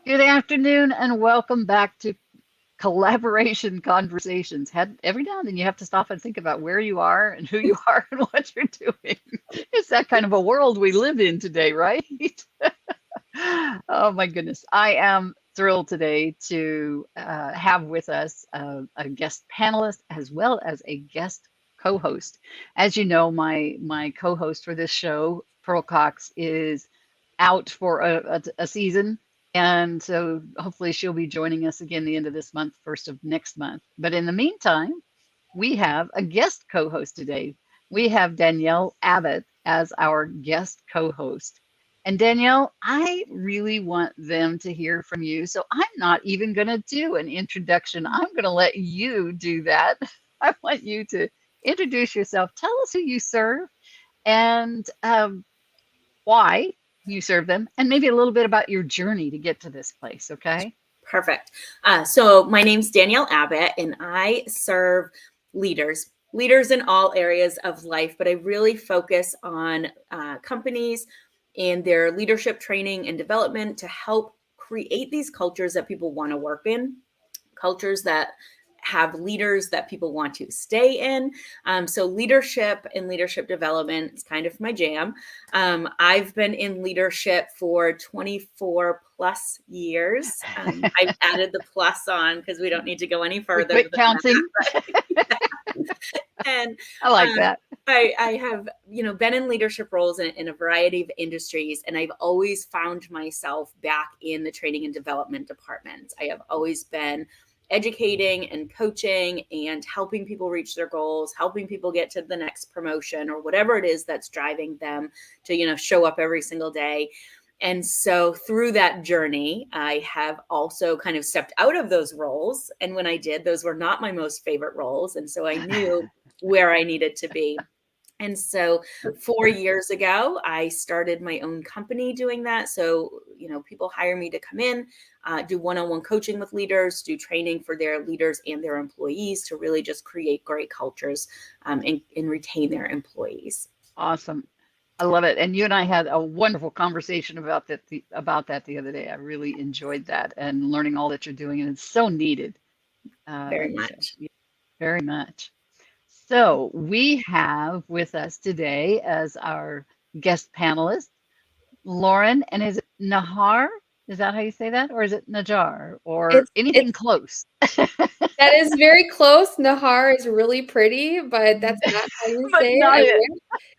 Good afternoon and welcome back to Collaboration Conversations. Every now and then you have to stop and think about where you are and who you are and what you're doing. It's that kind of a world we live in today, right? Oh my goodness. I am thrilled today to have with us a guest panelist as well as a guest co-host. As you know, my co-host for this show, Pearl Cox, is out for a season. And so hopefully she'll be joining us again the end of this month, first of next month. But in the meantime, we have a guest co-host today. We have Danielle Abbott as our guest co-host. And Danielle, I really want them to hear from you. So I'm not even going to do an introduction. I'm going to let you do that. I want you to introduce yourself. Tell us who you serve and why you serve them, and maybe a little bit about your journey to get to this place, okay? Perfect. So my name's Danielle Abbott, and I serve leaders in all areas of life, but I really focus on companies and their leadership training and development to help create these cultures that people want to work in, cultures that have leaders that people want to stay in. So leadership and leadership development is kind of my jam. I've been in leadership for 24 plus years. I've added the plus on because we don't need to go any further. Quit counting. And I like that. I have, been in leadership roles in a variety of industries, and I've always found myself back in the training and development department. I have always been educating and coaching and helping people reach their goals, helping people get to the next promotion or whatever it is that's driving them to, show up every single day. And so through that journey, I have also kind of stepped out of those roles. And when I did, those were not my most favorite roles. And so I knew where I needed to be. And so 4 years ago, I started my own company doing that. So, people hire me to come in, do one-on-one coaching with leaders, do training for their leaders and their employees to really just create great cultures and retain their employees. Awesome. I love it. And you and I had a wonderful conversation about that the other day. I really enjoyed that and learning all that you're doing, and it's so needed. Very much. So, yeah, very much. So we have with us today as our guest panelist, Lauren, and is it Nahar? Is that how you say that? Or is it Najar? Or anything It's close? that is very close. Nahar is really pretty, but that's not how you But say it. not it.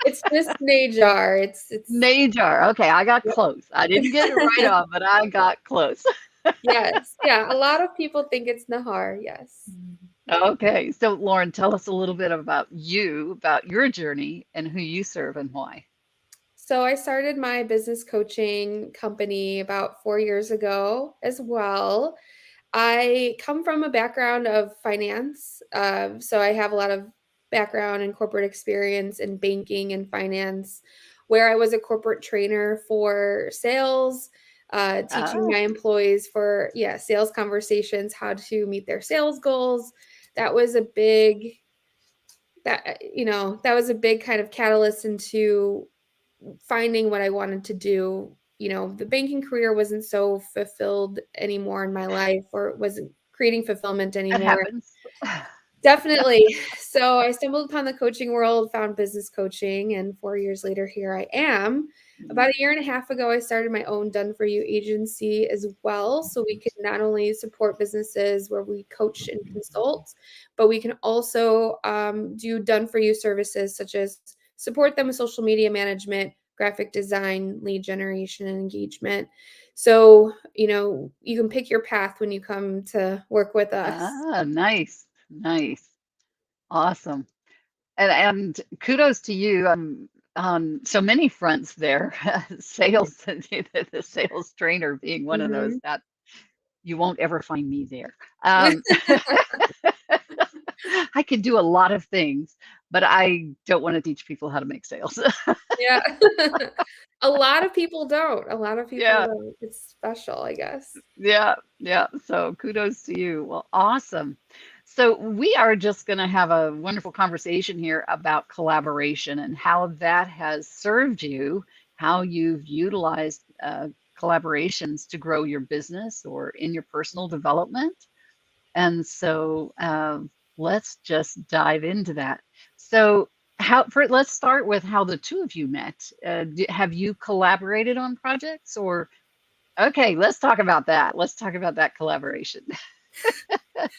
It's just Najar. It's Najar. Okay, I got Yep. close. I didn't get it right on, but I got close. Yes. Yeah, a lot of people think it's Nahar, yes. Okay, so Lauren, tell us a little bit about you, about your journey, and who you serve and why. So I started my business coaching company about 4 years ago as well. I come from a background of finance, so I have a lot of background and corporate experience in banking and finance, where I was a corporate trainer for sales, teaching Oh, my employees for sales conversations, how to meet their sales goals. That was a big that was a big kind of catalyst into finding what I wanted to do. The banking career wasn't so fulfilled anymore in my life, or it wasn't creating fulfillment that anymore. happens. Definitely. So I stumbled upon the coaching world, found business coaching, and 4 years later, here I am. About a year and a half ago, I started my own Done For You agency as well. So we can not only support businesses where we coach and consult, but we can also do Done For You services such as support them with social media management, graphic design, lead generation, and engagement. So, you can pick your path when you come to work with us. Ah, nice, nice, awesome. And kudos to you on so many fronts there. Sales, the sales trainer being one of those Mhm. that you won't ever find me there. Um, I can do a lot of things, but I don't want to teach people how to make sales. Yeah. A lot of people don't. A lot of people Yeah, don't. It's special, I guess. yeah, yeah. So kudos to you. Well, awesome. So we are just going to have a wonderful conversation here about collaboration and how that has served you, how you've utilized collaborations to grow your business or in your personal development. And so let's just dive into that. So let's start with how the two of you met. Have you collaborated on projects or, okay, let's talk about that. Let's talk about that collaboration.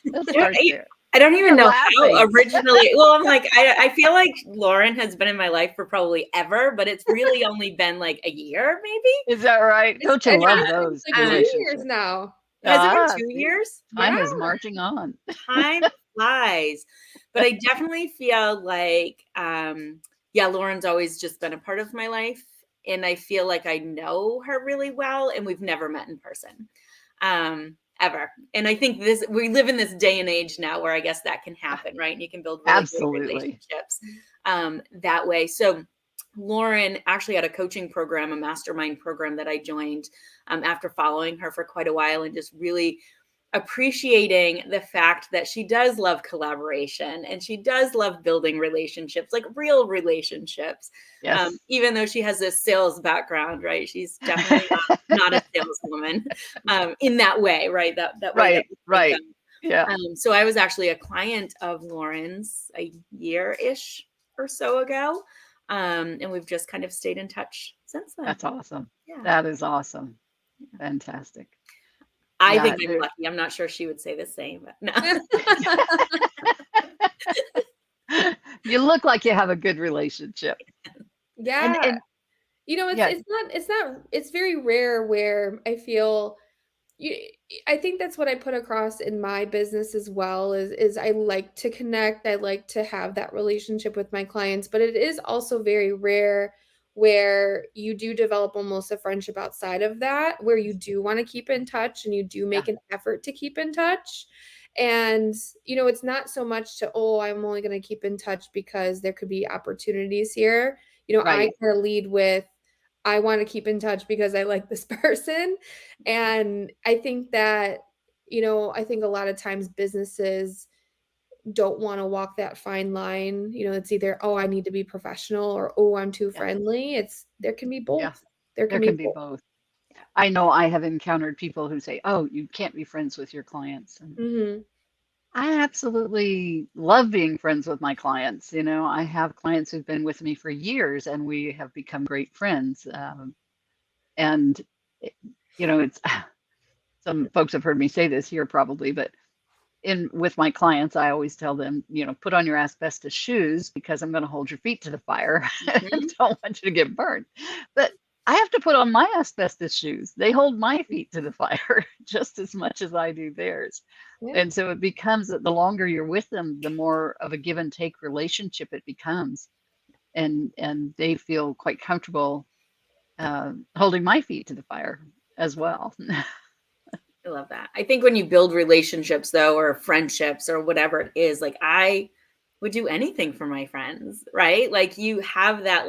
Let's start there. I don't even know laughing. how originally. Well, I'm like, I feel like Lauren has been in my life for probably ever, but it's really only been like a year, maybe. Is that right? Don't you love those? It's like 2 years now. Has it been 2 years? Time is marching on. Time flies. But I definitely feel like, Lauren's always just been a part of my life. And I feel like I know her really well, and we've never met in person. Ever. And I think we live in this day and age now where I guess that can happen, right? And you can build really great relationships that way. So Lauren actually had a coaching program, a mastermind program that I joined after following her for quite a while and just really appreciating the fact that she does love collaboration and she does love building relationships, like real relationships. Yes. Even though she has this sales background, right? She's definitely not a saleswoman in that way, right? That way. Right. Yeah. So I was actually a client of Lauren's a year-ish or so ago. And we've just kind of stayed in touch since then. That's awesome. Yeah. That is awesome. Fantastic. I think I'm lucky. I'm not sure she would say the same, but no. You look like you have a good relationship. Yeah. And it's very rare where I feel I think that's what I put across in my business as well is I like to connect. I like to have that relationship with my clients, but it is also very rare where you do develop almost a friendship outside of that, where you do want to keep in touch and you do make an effort to keep in touch. And, it's not so much to, I'm only going to keep in touch because there could be opportunities here. I kind of lead with, I want to keep in touch because I like this person. And I think that, I think a lot of times businesses don't want to walk that fine line. It's either, I need to be professional or, I'm too friendly. There can be both. Yeah. There can be both. I know I have encountered people who say, you can't be friends with your clients. And I absolutely love being friends with my clients. I have clients who've been with me for years and we have become great friends. And, it's some folks have heard me say this here probably, but with my clients, I always tell them, put on your asbestos shoes because I'm going to hold your feet to the fire. I don't want you to get burned. But I have to put on my asbestos shoes. They hold my feet to the fire just as much as I do theirs. Yeah. And so it becomes that the longer you're with them, the more of a give and take relationship it becomes. And they feel quite comfortable holding my feet to the fire as well. I love that. I think when you build relationships though, or friendships or whatever it is, like I would do anything for my friends, right? Like you have that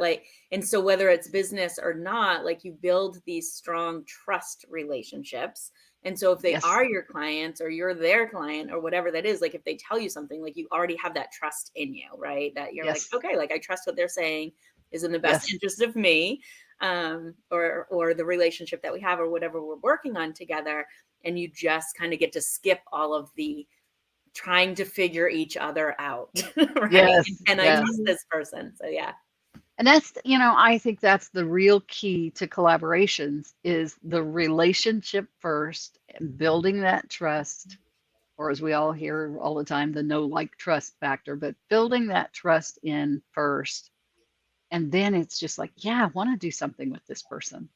and so whether it's business or not, like you build these strong trust relationships. And so if they are your clients or you're their client or whatever that is, like if they tell you something, like you already have that trust in you, right? That you're like, okay, like I trust what they're saying is in the best interest of me, or the relationship that we have or whatever we're working on together. And you just kind of get to skip all of the trying to figure each other out. Right? Yes. And I trust this person. So yeah. And that's, I think that's the real key to collaborations is the relationship first and building that trust, or as we all hear all the time, the no like trust factor, but building that trust in first. And then it's just like, I want to do something with this person.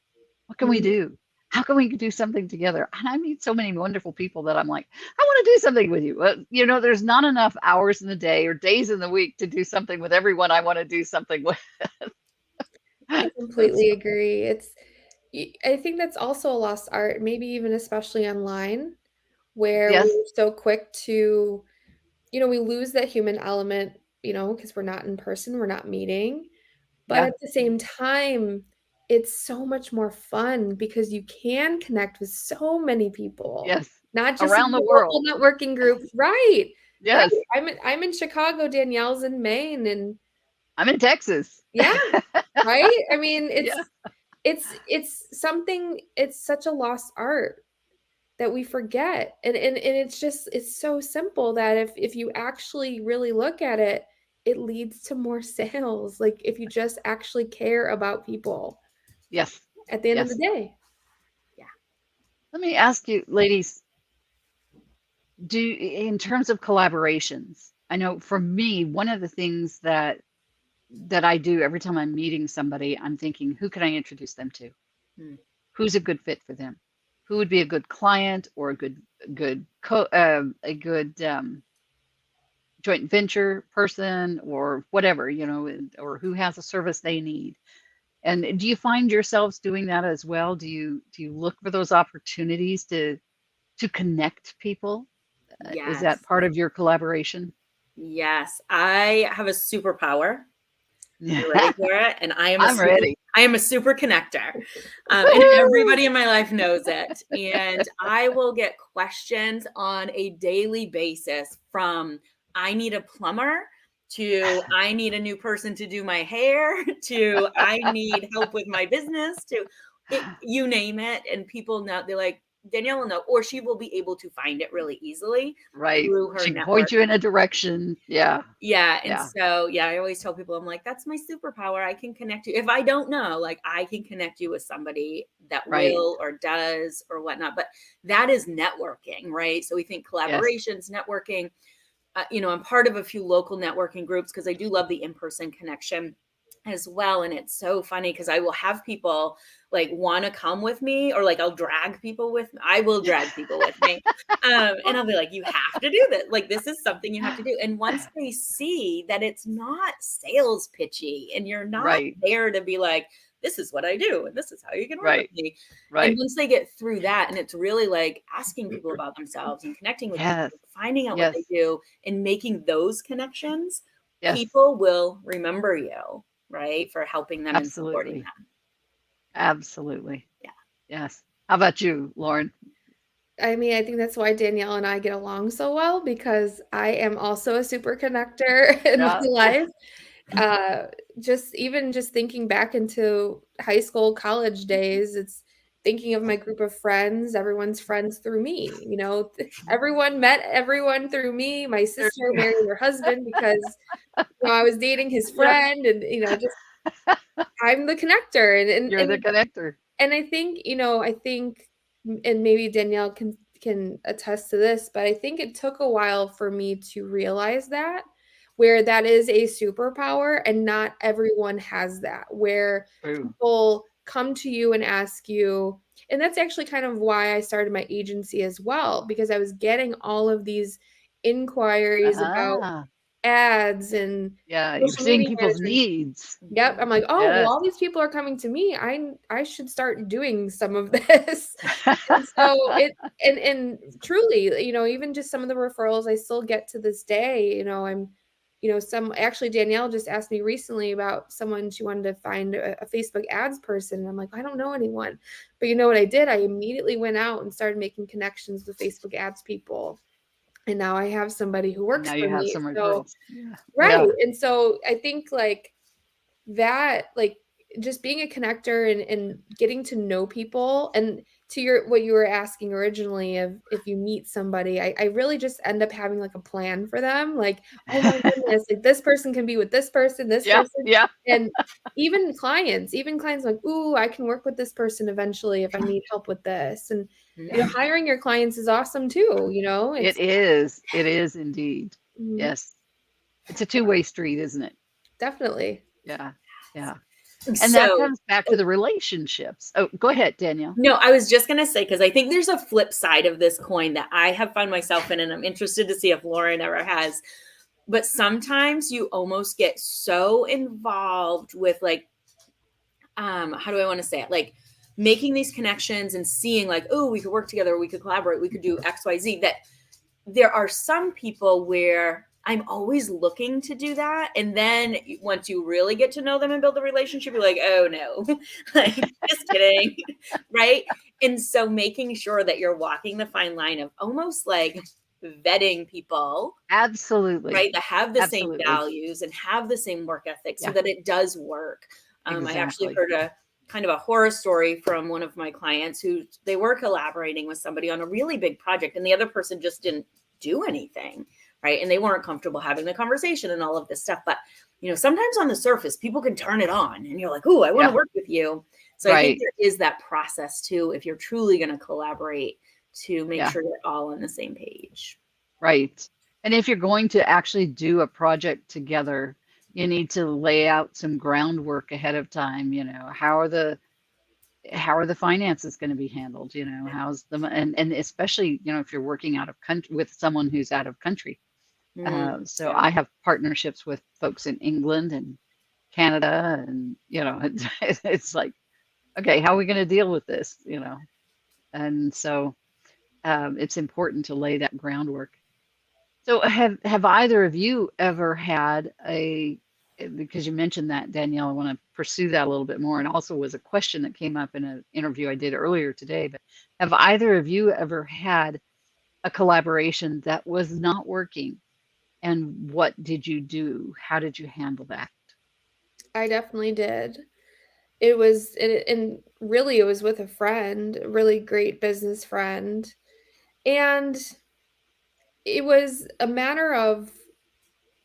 What can we do? How can we do something together? And I meet so many wonderful people that I'm like, I want to do something with you. But, there's not enough hours in the day or days in the week to do something with everyone I want to do something with. I completely agree. I think that's also a lost art, maybe even especially online, where we're so quick to, we lose that human element, because we're not in person, we're not meeting. But at the same time, it's so much more fun because you can connect with so many people. Yes. Not just around the world. Networking groups. Right. Yes. Right. I'm in Chicago, Danielle's in Maine, and I'm in Texas. Yeah. Right. I mean, it's something, it's such a lost art that we forget. And it's just, it's so simple that if you actually really look at it, it leads to more sales. Like if you just actually care about people Yes. at the end of the Yes. day. Let me ask you, ladies, in terms of collaborations, I know for me, one of the things that I do every time I'm meeting somebody, I'm thinking, who can I introduce them to? Hmm. Who's a good fit for them? Who would be a good client or a good joint venture person or whatever, or who has a service they need? And do you find yourselves doing that as well? Do you look for those opportunities to connect people? Is that Yes. part of your collaboration? Yes. I have a superpower. You ready for it? And I'm ready. I am a super connector. And everybody in my life knows it. And I will get questions on a daily basis from I need a plumber to I need a new person to do my hair to I need help with my business to you name it. And people know, they're like, Danielle will know, or she will be able to find it really easily Right. through her She can network. point you in a direction. Yeah. Yeah. And Yeah. so, yeah, I always tell people, I'm like, that's my superpower. I can connect you. If I don't know, like, I can connect you with somebody that Right. will or does or whatnot. But that is networking, right? So we think Yes. collaborations, networking. I'm part of a few local networking groups because I do love the in-person connection as well. And it's so funny because I will have people like want to come with me, or like I'll drag people with me. I will drag people with me. And I'll be like, you have to do this. Like, this is something you have to do. And once they see that it's not sales pitchy and you're not Right. there to be like, this is what I do and this is how you can work with me. And Right. once they get through that, and it's really like asking people about themselves and connecting with Yes. people, finding out what Yes. they do and making those connections, Yes. people will remember you, right? For helping them and supporting Absolutely. them. Absolutely. Yeah. Yes. How about you, Lauren? I mean, I think that's why Danielle and I get along so well, because I am also a super connector in my Yeah. life. Just thinking back into high school, college days, it's thinking of my group of friends. Everyone's friends through me. Everyone met everyone through me. My sister married her husband because I was dating his Yes. friend, and just I'm the connector, and You're the connector. I think, and maybe Danielle can attest to this, but I think it took a while for me to realize that, where that is a superpower and not everyone has that, where True. people come to you and ask you, and that's actually kind of why I started my agency as well, because I was getting all of these inquiries about Ah. ads and Yeah. You're social seeing media people's management. needs. Yep. I'm like, oh, well, Yes. all these people are coming to me. I should start doing some of this. And so and truly, even just some of the referrals I still get to this day, actually Danielle just asked me recently about someone she wanted to find a Facebook ads person. And I'm like, I don't know anyone. But you know what I did? I immediately went out and started making connections with Facebook ads people. And now I have somebody who And works now for you have me. some So, referrals. Yeah. right. Yeah. And so I think that, just being a connector and getting to know people, and to what you were asking originally of if you meet somebody, I really just end up having like a plan for them. Like, oh my goodness, like this person can be with this person, Yeah. Yeah. and even clients like, ooh, I can work with this person eventually if I need help with this. And hiring your clients is awesome too. It It's is. It is indeed. Mhm. Yes. It's a two-way street, isn't it? Definitely. Yeah. Yeah. And that So, comes back to the relationships. Oh, go ahead, Danielle. no, I was just going to say, because I think there's a flip side of this coin that I have found myself in, and I'm interested to see if Lauren ever has. But sometimes you almost get so involved with like, how do I want to say it? Like making these connections and seeing like, oh, we could work together, we could collaborate, we could do X, Y, Z, that there are some people where I'm always looking to do that. And then once you really get to know them and build a relationship, you're like, oh no, like just kidding. Right. And so making sure that you're walking the fine line of almost like vetting people, Absolutely. right, that have the same Absolutely. values and have the same work ethic so Yeah. that it does work. I actually Exactly. heard kind of a horror story from one of my clients who they were collaborating with somebody on a really big project and the other person just didn't do anything, right? And they weren't comfortable having the conversation and all of this stuff. But, sometimes on the surface, people can turn it on and you're like, oh, I want to work with you. So I think there is that process too, if you're truly going to collaborate, to make sure you're all on the same page. Right. And if you're going to actually do a project together, you need to lay out some groundwork ahead of time. How are the finances going to be handled? How's the and especially if you're working out of country with someone who's out of country. So I have partnerships with folks in England and Canada, and it's like, okay, how are we going to deal with this? And so it's important to lay that groundwork. So have either of you ever had because you mentioned that, Danielle, I want to pursue that a little bit more, and also was a question that came up in an interview I did earlier today, but have either of you ever had a collaboration that was not working, and what did you do? How did you handle that? I definitely did. And really it was with a friend, a really great business friend. And it was a matter of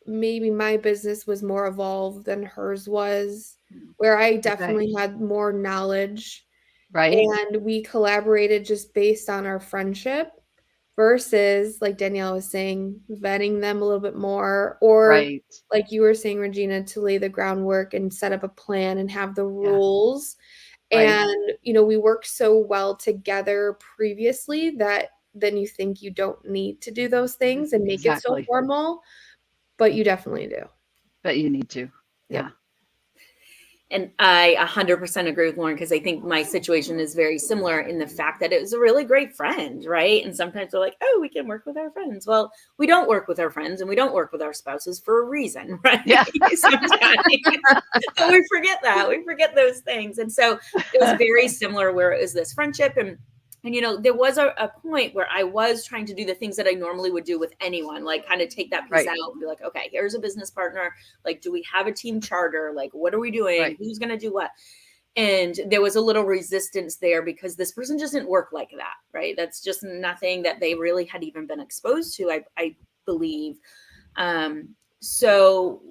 maybe my business was more evolved than hers was, where I definitely had more knowledge. Right. And we collaborated just based on our friendship versus, like Danielle was saying, vetting them a little bit more, or like you were saying, Regina, to lay the groundwork and set up a plan and have the rules. And, we worked so well together previously that then you think you don't need to do those things and make it so formal, but you definitely do. But you need to. Yeah. And I 100% agree with Lauren, because I think my situation is very similar in the fact that it was a really great friend, right? And sometimes we're like, oh, we can work with our friends. Well, we don't work with our friends and we don't work with our spouses for a reason, right? Yeah. But we forget that. We forget those things. And so it was very similar where it was this friendship. And there was a point where I was trying to do the things that I normally would do with anyone, like kind of take that piece out and be like, okay, here's a business partner. Like, do we have a team charter? Like, what are we doing? Who's going to do what? And there was a little resistance there because this person just didn't work like that, right? That's just nothing that they really had even been exposed to, I believe. So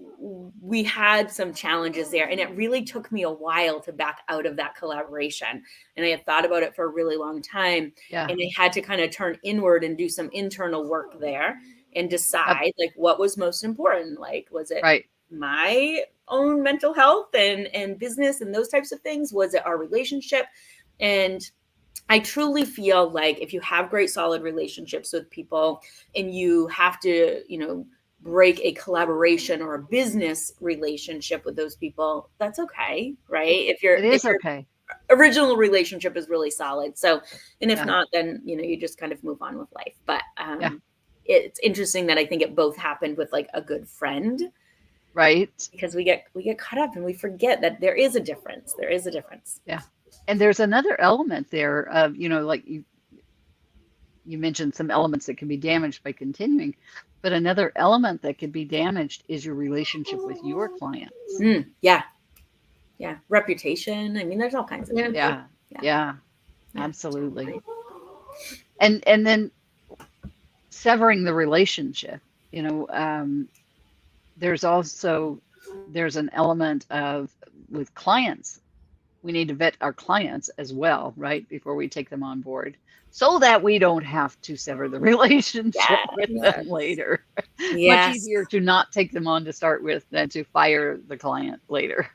we had some challenges there, and it really took me a while to back out of that collaboration. And I had thought about it for a really long time. And I had to kind of turn inward and do some internal work there and decide like what was most important. Like, was it my own mental health and business and those types of things? Was it our relationship? And I truly feel like if you have great, solid relationships with people and you have to, break a collaboration or a business relationship with those people, that's okay, right? If your original relationship is really solid. So, and if not, then, you just kind of move on with life. But it's interesting that I think it both happened with like a good friend. Right. Because we get caught up and we forget that there is a difference. There is a difference. Yeah. And there's another element there of, like you mentioned some elements that can be damaged by continuing, but another element that could be damaged is your relationship with your clients. Yeah. Reputation. I mean, there's all kinds of things. Yeah. Absolutely. And then severing the relationship, there's an element of, with clients, we need to vet our clients as well, right? Before we take them on board, so that we don't have to sever the relationship with them later. Much easier to not take them on to start with than to fire the client later.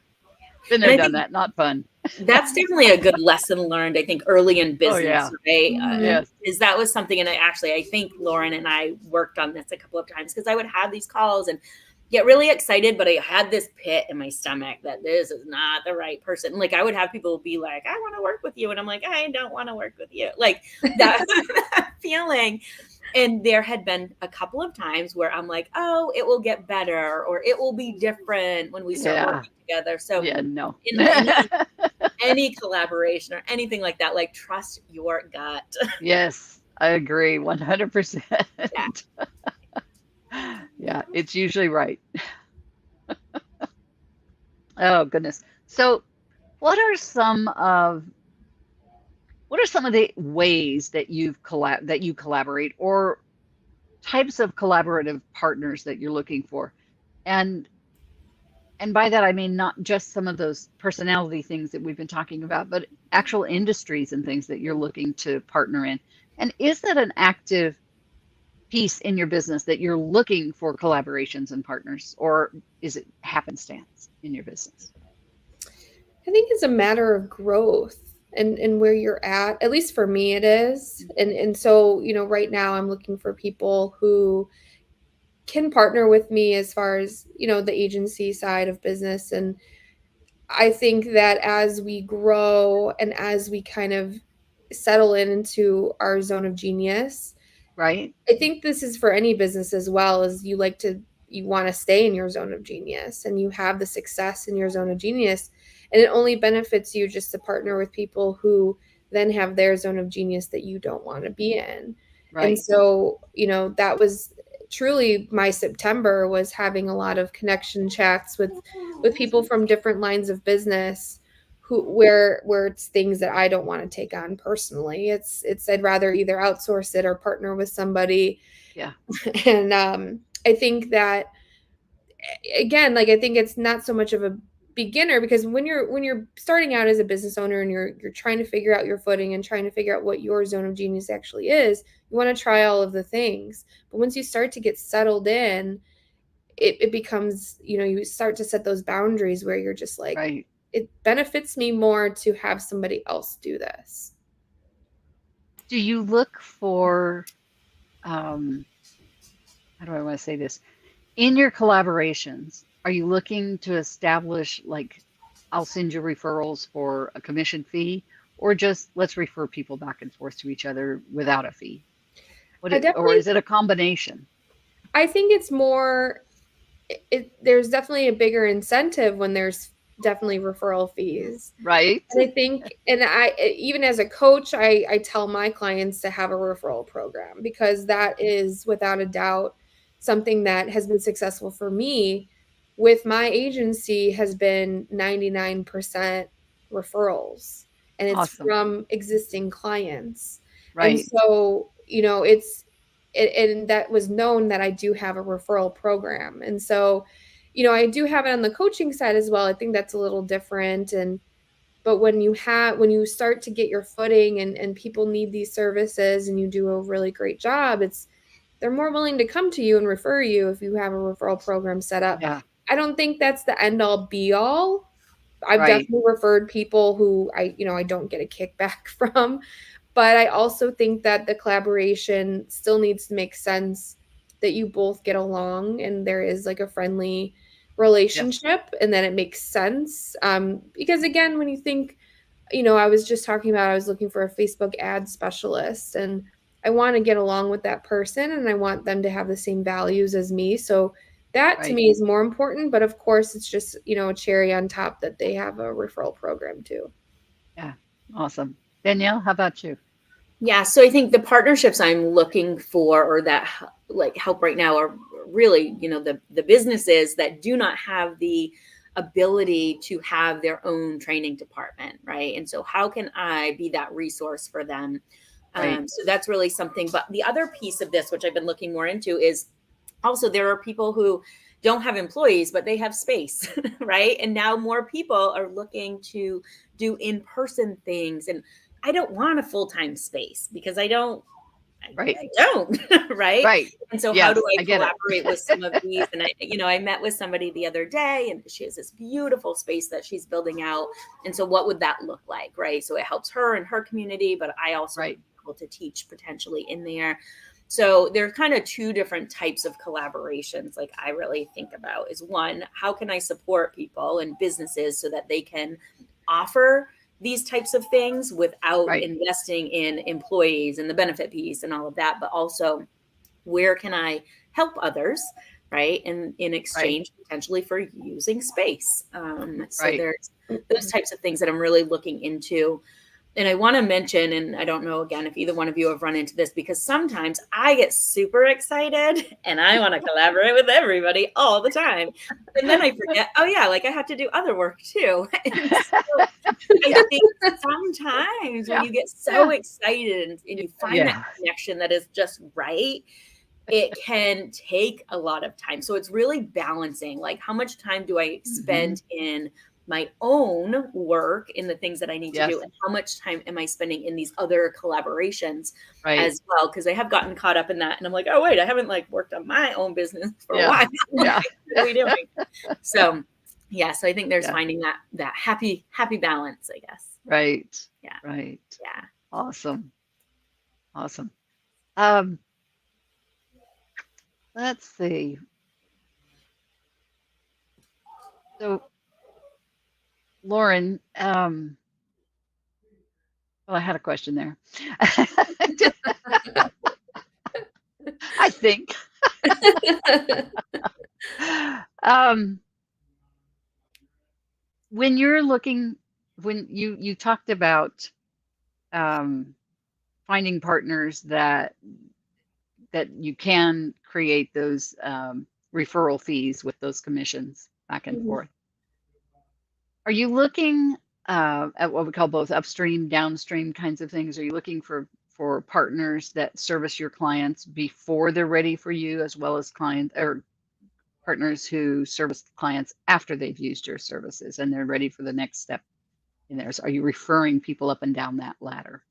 Been there, done that. Not fun. That's definitely a good lesson learned, I think, early in business, right? Yes. Is that was something, and I think Lauren and I worked on this a couple of times, because I would have these calls and get really excited, but I had this pit in my stomach that this is not the right person. Like, I would have people be like, I want to work with you. And I'm like, I don't want to work with you. Like that, that feeling. And there had been a couple of times where I'm like, oh, it will get better, or it will be different when we start working together. So in any collaboration or anything like that, like, trust your gut. Yes, I agree 100%. Yeah, it's usually right. Oh, goodness. So What are some of the ways that you collaborate, or types of collaborative partners that you're looking for? And by that I mean not just some of those personality things that we've been talking about, but actual industries and things that you're looking to partner in. And is that an active piece in your business that you're looking for collaborations and partners, or is it happenstance in your business? I think it's a matter of growth and where you're at least for me it is. And so, right now I'm looking for people who can partner with me as far as, the agency side of business. And I think that as we grow and as we kind of settle into our zone of genius, Right. I think this is for any business as well, as you want to stay in your zone of genius and you have the success in your zone of genius. And it only benefits you just to partner with people who then have their zone of genius that you don't want to be in. And Right. so, that was truly my September, was having a lot of connection chats with people from different lines of business where it's things that I don't want to take on personally. It's I'd rather either outsource it or partner with somebody. Yeah. And I think that, again, like, I think it's not so much of a beginner, because when you're starting out as a business owner and you're trying to figure out your footing and trying to figure out what your zone of genius actually is, you want to try all of the things. But once you start to get settled in, it becomes, you start to set those boundaries where you're just like, Right. it benefits me more to have somebody else do this. Do you look for, how do I want to say this? In your collaborations, are you looking to establish, like, I'll send you referrals for a commission fee, or just let's refer people back and forth to each other without a fee? Or is it a combination? I think it's more, there's definitely a bigger incentive when there's definitely referral fees. Right. And I think, and even as a coach, I tell my clients to have a referral program, because that is without a doubt something that has been successful for me with my agency, has been 99% referrals, and it's Awesome. from existing clients. And Right. so, and that was known that I do have a referral program. And so, I do have it on the coaching side as well. I think that's a little different. But when you start to get your footing, and people need these services and you do a really great job, they're more willing to come to you and refer you if you have a referral program set up. Yeah. I don't think that's the end all be all. I've Right. definitely referred people who I don't get a kickback from, but I also think that the collaboration still needs to make sense, that you both get along and there is like a friendly Yes. relationship, and then it makes sense. Because again, when you think, I was just talking about, I was looking for a Facebook ad specialist, and I want to get along with that person and I want them to have the same values as me. So that to Right. me is more important. But of course, it's just, a cherry on top that they have a referral program too. Yeah. Awesome. Danielle, how about you? Yeah, so I think the partnerships I'm looking for, or that like help right now, are really, the businesses that do not have the ability to have their own training department, right? And so how can I be that resource for them? Right. So that's really something. But the other piece of this, which I've been looking more into, is also there are people who don't have employees, but they have space, right? And now more people are looking to do in-person things. And I don't want a full-time space, because I don't, Right. right? Right. And so how Yes, do I I get it. collaborate with some of these? And I met with somebody the other day, and she has this beautiful space that she's building out. And so what would that look like, right? So it helps her and her community, but I also Right. would be able to teach potentially in there. So there are kind of two different types of collaborations, like I really think about, is one, how can I support people and businesses so that they can offer these types of things without Right. investing in employees and the benefit piece and all of that, but also where can I help others, right? And in Right. exchange potentially for using space. So Right. there's those types of things that I'm really looking into. And I want to mention, and I don't know, again, if either one of you have run into this, because sometimes I get super excited and I want to collaborate with everybody all the time. And then I forget, oh yeah, like I have to do other work too. And so I think sometimes when you get so excited and you find that connection that is just right, it can take a lot of time. So it's really balancing, like how much time do I spend in my own work, in the things that I need to do, and how much time am I spending in these other collaborations as well? Because I have gotten caught up in that, and I'm like, oh wait, I haven't like worked on my own business for a while. What are we doing? So so I think there's finding that happy balance, I guess. Right. Yeah. Right. Yeah. Awesome. Let's see. So, Lauren, well, I had a question there. I think. When you're looking, when you talked about finding partners that you can create those referral fees with those commissions back and forth. Are you looking at what we call both upstream, downstream kinds of things? Are you looking for partners that service your clients before they're ready for you, as well as clients or partners who service clients after they've used your services and they're ready for the next step in theirs? Are you referring people up and down that ladder?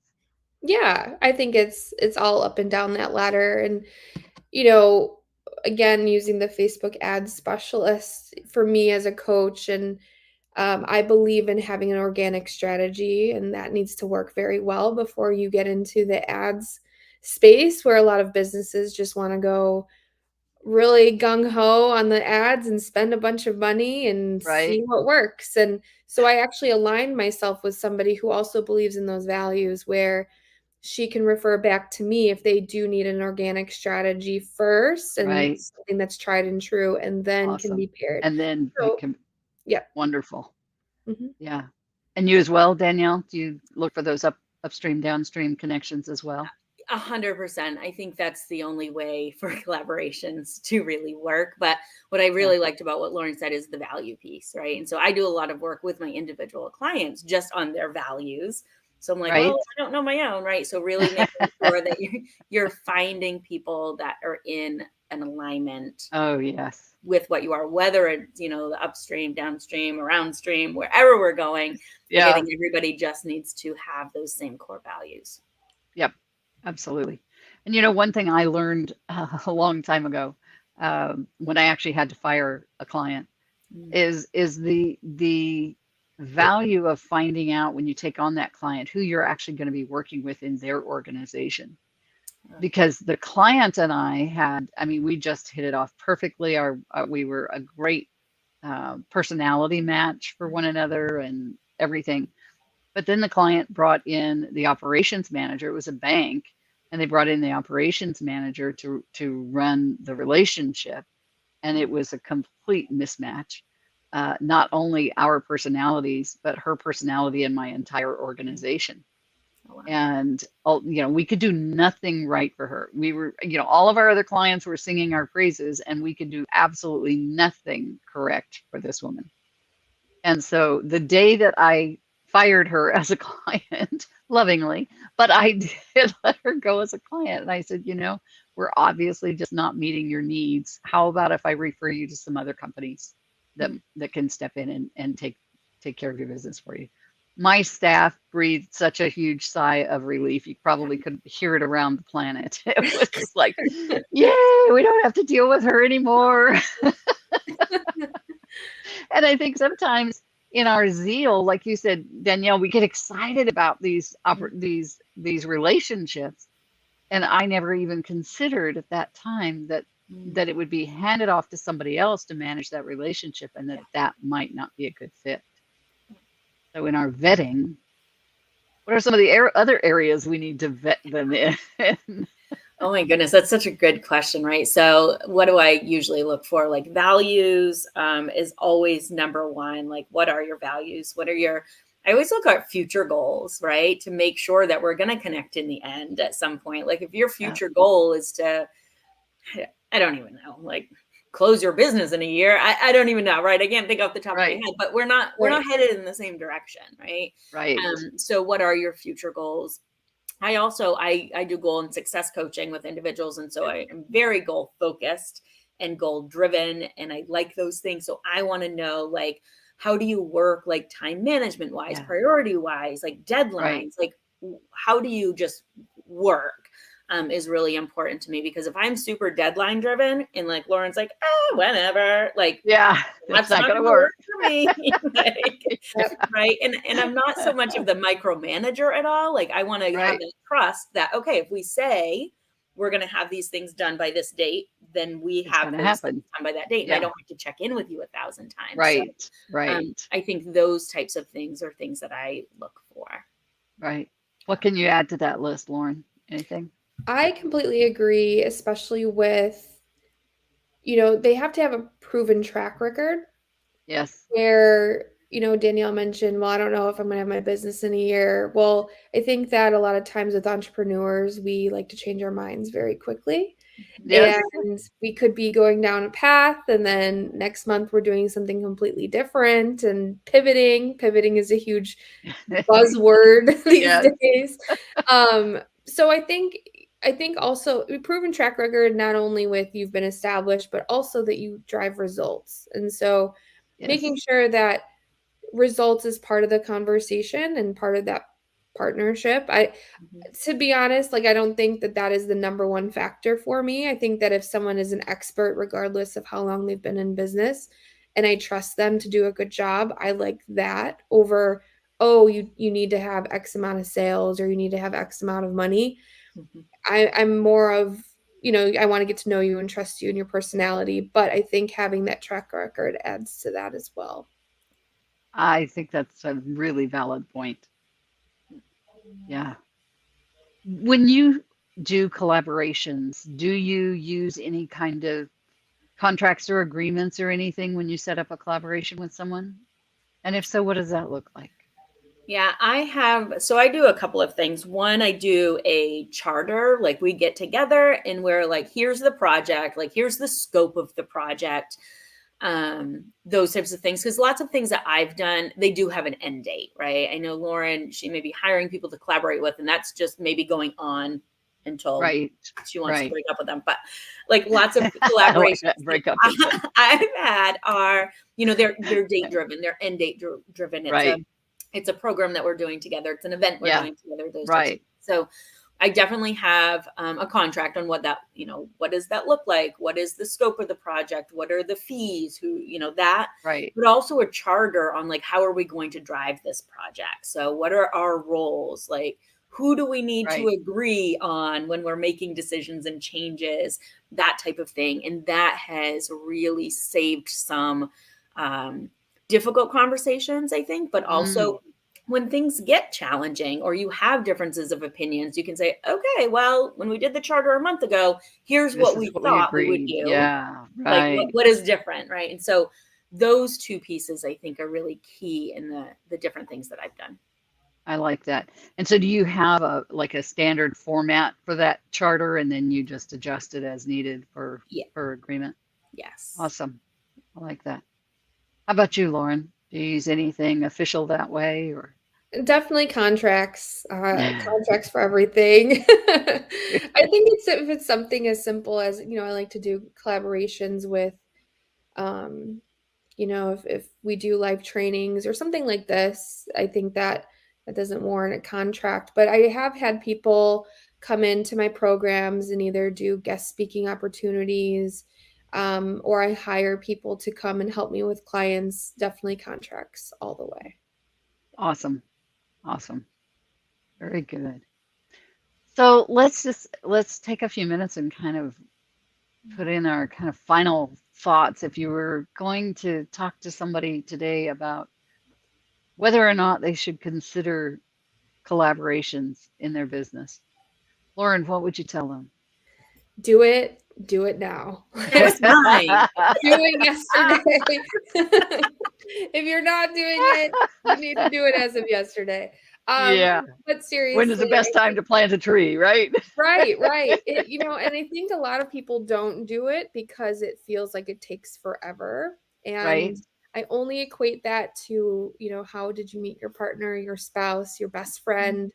Yeah, I think it's all up and down that ladder. And, you know, again, using the Facebook ads specialist for me as a coach, and I believe in having an organic strategy, and that needs to work very well before you get into the ads space, where a lot of businesses just want to go really gung-ho on the ads and spend a bunch of money and see what works. And so I actually aligned myself with somebody who also believes in those values, where she can refer back to me if they do need an organic strategy first, and something that's tried and true, and then can be paired. And then So, can, yeah. Wonderful. Yeah. And you as well, Danielle? Do you look for those upstream, downstream connections as well? 100%. I think that's the only way for collaborations to really work. But what I really liked about what Lauren said is the value piece, right? And so I do a lot of work with my individual clients just on their values. So I'm like, well, I don't know my own, right? So really making sure that you're finding people that are in an alignment. Oh, yes. With what you are, whether it's, the upstream, downstream, around stream, wherever we're going, I think everybody just needs to have those same core values. Yep, absolutely. And one thing I learned a long time ago, when I actually had to fire a client, is the value of finding out, when you take on that client, who you're actually going to be working with in their organization. Because the client and we just hit it off perfectly. We were a great personality match for one another and everything. But then the client brought in the operations manager. It was a bank, and they brought in the operations manager to run the relationship, and it was a complete mismatch. Not only our personalities, but her personality and my entire organization. Oh, wow. And we could do nothing right for her. We were, all of our other clients were singing our praises, and we could do absolutely nothing correct for this woman. And so the day that I fired her as a client, lovingly, but I did let her go as a client, and I said, we're obviously just not meeting your needs. How about if I refer you to some other companies that can step in and take care of your business for you? My staff breathed such a huge sigh of relief. You probably could hear it around the planet. It was just like, yay, we don't have to deal with her anymore. And I think sometimes in our zeal, like you said, Danielle, we get excited about these relationships. And I never even considered at that time that it would be handed off to somebody else to manage that relationship, and that might not be a good fit. So in our vetting, what are some of the other areas we need to vet them in? Oh my goodness, that's such a good question, right? So what do I usually look for? Like values is always number one. Like, what are your values? What are your I always look at future goals, right? To make sure that we're going to connect in the end at some point. Like if your future goal is to, I don't even know, like close your business in a year. I don't even know, right? I can't think off the top of my head, but we're not headed in the same direction, right? Right. So what are your future goals? I also, I do goal and success coaching with individuals. And so I am very goal focused and goal driven. And I like those things. So I want to know, like, how do you work, like time management wise, priority wise, like deadlines, like how do you just work? Is really important to me, because if I'm super deadline driven and like Lauren's like, oh, whenever, like, that's not going to work for me. Like, right. And I'm not so much of the micromanager at all. Like I want to have the trust that, okay, if we say we're going to have these things done by this date, then we have those things done by that date. And I don't have to check in with you 1,000 times. Right. So, right. I think those types of things are things that I look for. Right. What can you add to that list, Lauren? Anything? I completely agree, especially with, they have to have a proven track record. Yes. Where, Danielle mentioned, well, I don't know if I'm going to have my business in a year. Well, I think that a lot of times with entrepreneurs, we like to change our minds very quickly. Yes. And we could be going down a path, and then next month we're doing something completely different and pivoting. Pivoting is a huge buzzword these days. So I think also a proven track record, not only with you've been established, but also that you drive results. And so making sure that results is part of the conversation and part of that partnership. To be honest, like I don't think that is the number one factor for me. I think that if someone is an expert, regardless of how long they've been in business, and I trust them to do a good job, I like that over, oh, you need to have X amount of sales or you need to have X amount of money. I'm more of, I want to get to know you and trust you and your personality, but I think having that track record adds to that as well. I think that's a really valid point. Yeah. When you do collaborations, do you use any kind of contracts or agreements or anything when you set up a collaboration with someone? And if so, what does that look like? Yeah, I do a couple of things. One, I do a charter, like we get together and we're like, here's the project, like here's the scope of the project, those types of things. Because lots of things that I've done, they do have an end date, right? I know Lauren, she may be hiring people to collaborate with, and that's just maybe going on until she wants to break up with them. But like lots of collaborations I've had are, they're date driven, they're end date driven. It's a program that we're doing together. It's an event we're doing together. Those types of things. So I definitely have a contract on what that, what does that look like? What is the scope of the project? What are the fees? That, but also a charter on like, how are we going to drive this project? So what are our roles? Like, who do we need to agree on when we're making decisions and changes, that type of thing. And that has really saved some difficult conversations, I think, but also when things get challenging or you have differences of opinions, you can say, okay, well, when we did the charter a month ago, here's what we thought we would do. Yeah, like what is different, right? And so those two pieces, I think, are really key in the different things that I've done. I like that. And so do you have a standard format for that charter, and then you just adjust it as needed for agreement? Yes. Awesome. I like that. How about you, Lauren? Do you use anything official that way, or? Definitely contracts, contracts for everything. I think if it's something as simple as, I like to do collaborations with, if we do live trainings or something like this, I think that doesn't warrant a contract. But I have had people come into my programs and either do guest speaking opportunities, or I hire people to come and help me with clients. Definitely contracts all the way. Awesome. Very good. So let's take a few minutes and kind of put in our kind of final thoughts. If you were going to talk to somebody today about whether or not they should consider collaborations in their business, Lauren, what would you tell them? Do it now. It was mine. Do it yesterday. If you're not doing it, you need to do it as of yesterday. Yeah. But When is the seriously, best time to plant a tree, right? right. And I think a lot of people don't do it because it feels like it takes forever. Right. And I only equate that to, how did you meet your partner, your spouse, your best friend?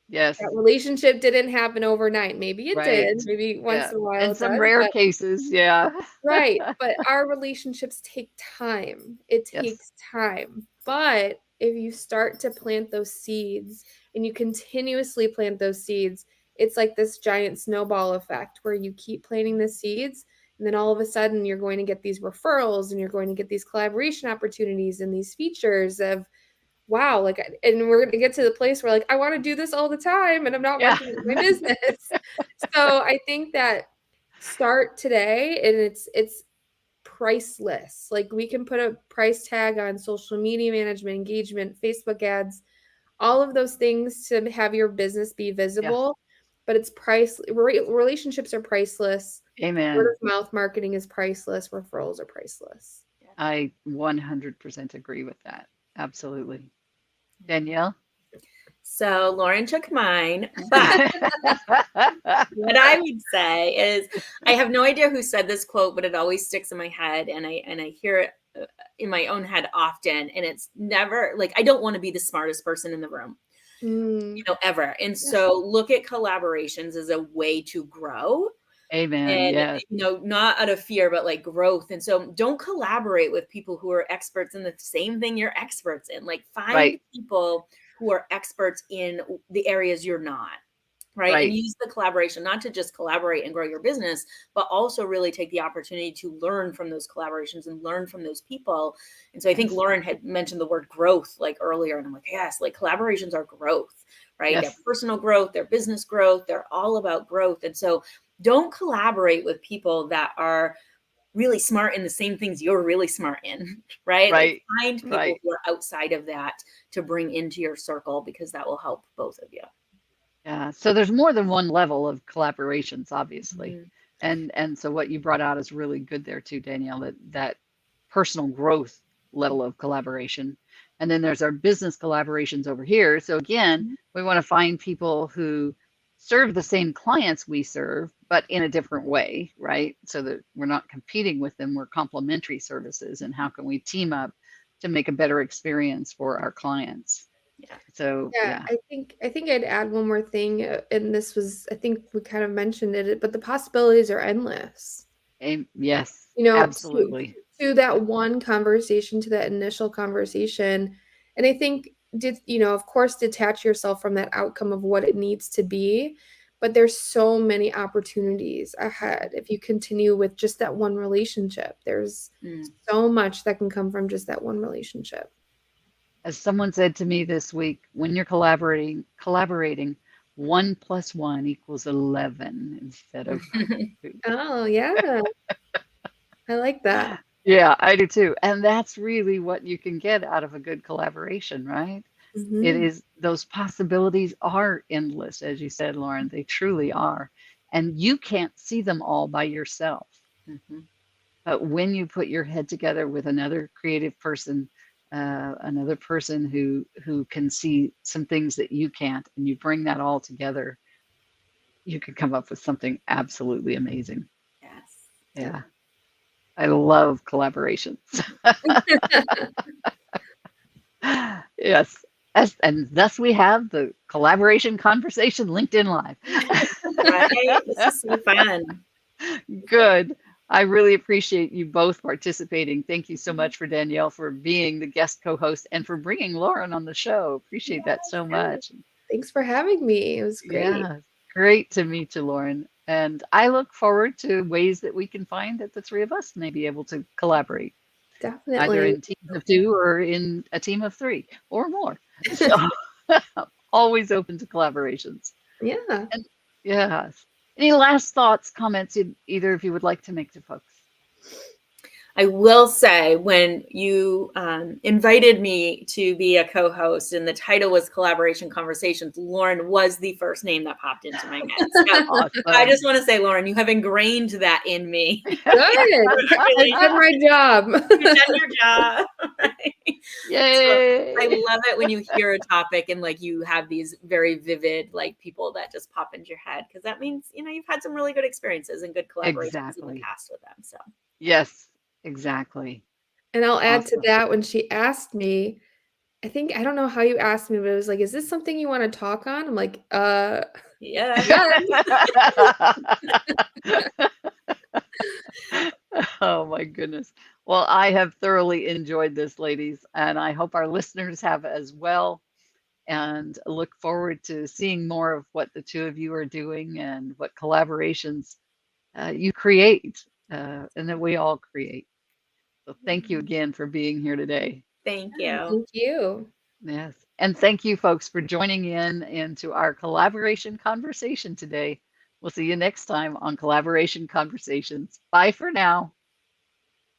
Yes. That relationship didn't happen overnight. Maybe it Right. did. Maybe once Yeah. in a while In it some does, rare but cases, yeah. right. But our relationships take time. It Yes. takes time. But if you start to plant those seeds and you continuously plant those seeds, it's like this giant snowball effect where you keep planting the seeds. And then all of a sudden, you're going to get these referrals and you're going to get these collaboration opportunities and these features of, wow, like, and we're going to get to the place where, like, I want to do this all the time and I'm not Yeah. working with my business. So I think that start today and it's priceless. Like we can put a price tag on social media management, engagement, Facebook ads, all of those things to have your business be Yes. visible, but it's price relationships are priceless. Word Amen. of mouth marketing is priceless. Referrals are priceless. I 100% agree with that. Absolutely. Danielle? So Lauren took mine, but what I would say is I have no idea who said this quote, but it always sticks in my head, and I hear it in my own head often, and it's never like I don't want to be the smartest person in the room, ever. And so look at collaborations as a way to grow. Amen. And, Yes. not out of fear, but like growth. And so don't collaborate with people who are experts in the same thing you're experts in. Like find Right. people who are experts in the areas you're not. Right. And Right. use the collaboration, not to just collaborate and grow your business, but also really take the opportunity to learn from those collaborations and learn from those people. And so I think Yes. Lauren had mentioned the word growth like earlier. And I'm like, yes, like collaborations are growth, right? Yes. Their personal growth, their business growth, they're all about growth. And so don't collaborate with people that are really smart in the same things you're really smart in, right? Right. Like find people Right. who are outside of that to bring into your circle, because that will help both of you. Yeah. So there's more than one level of collaborations, obviously. Mm-hmm. And so what you brought out is really good there too, Danielle, that personal growth level of collaboration. And then there's our business collaborations over here. So again, we want to find people who serve the same clients we serve, but in a different way, right? So that we're not competing with them, we're complementary services. And how can we team up to make a better experience for our clients? Yeah. So Yeah, I think I'd add one more thing, and this was, I think we kind of mentioned it, but the possibilities are endless. Yes, You know, absolutely. to that one conversation, to that initial conversation, and I think of course, detach yourself from that outcome of what it needs to be, but there's so many opportunities ahead if you continue with just that one relationship. There's so much that can come from just that one relationship. As someone said to me this week, when you're collaborating, 1 + 1 = 11 instead of 2. Oh, yeah. I like that. Yeah, I do too. And that's really what you can get out of a good collaboration, right? It is, those possibilities are endless, as you said, Lauren. They truly are. And you can't see them all by yourself. But when you put your head together with another creative person, another person who can see some things that you can't, and you bring that all together, you could come up with something absolutely amazing. Yes. Yeah. I love collaborations. Yes. And thus we have the collaboration conversation LinkedIn Live. Right? This is so fun. Good. I really appreciate you both participating. Thank you so much for Danielle for being the guest co-host and for bringing Lauren on the show. Appreciate that so much. Thanks for having me. It was great. Yeah, great to meet you, Lauren. And I look forward to ways that we can find that the three of us may be able to collaborate. Definitely. Either in teams of 2 or in a team of 3 or more. So always open to collaborations. Yeah. And, yeah. Any last thoughts, comments either of you would like to make to folks? I will say, when you invited me to be a co-host and the title was Collaboration Conversations, Lauren was the first name that popped into my head. So Awesome. I just want to say, Lauren, you have ingrained that in me. Good. I did my job. You've done your job. Right? So I Yay! love it when you hear a topic and like you have these very vivid like people that just pop into your head, because that means, you know, you've had some really good experiences and good collaborations in the Exactly. past with them. So Yes, exactly. And I'll add to Awesome. that, when she asked me, I don't know how you asked me, but it was like, "Is this something you want to talk on?" I'm like, yeah. Oh my goodness. Well, I have thoroughly enjoyed this, ladies, and I hope our listeners have as well. And look forward to seeing more of what the two of you are doing and what collaborations you create and that we all create. So thank you again for being here today. Thank you. Thank you. Yes. And thank you, folks, for joining in into our collaboration conversation today. We'll see you next time on Collaboration Conversations. Bye for now.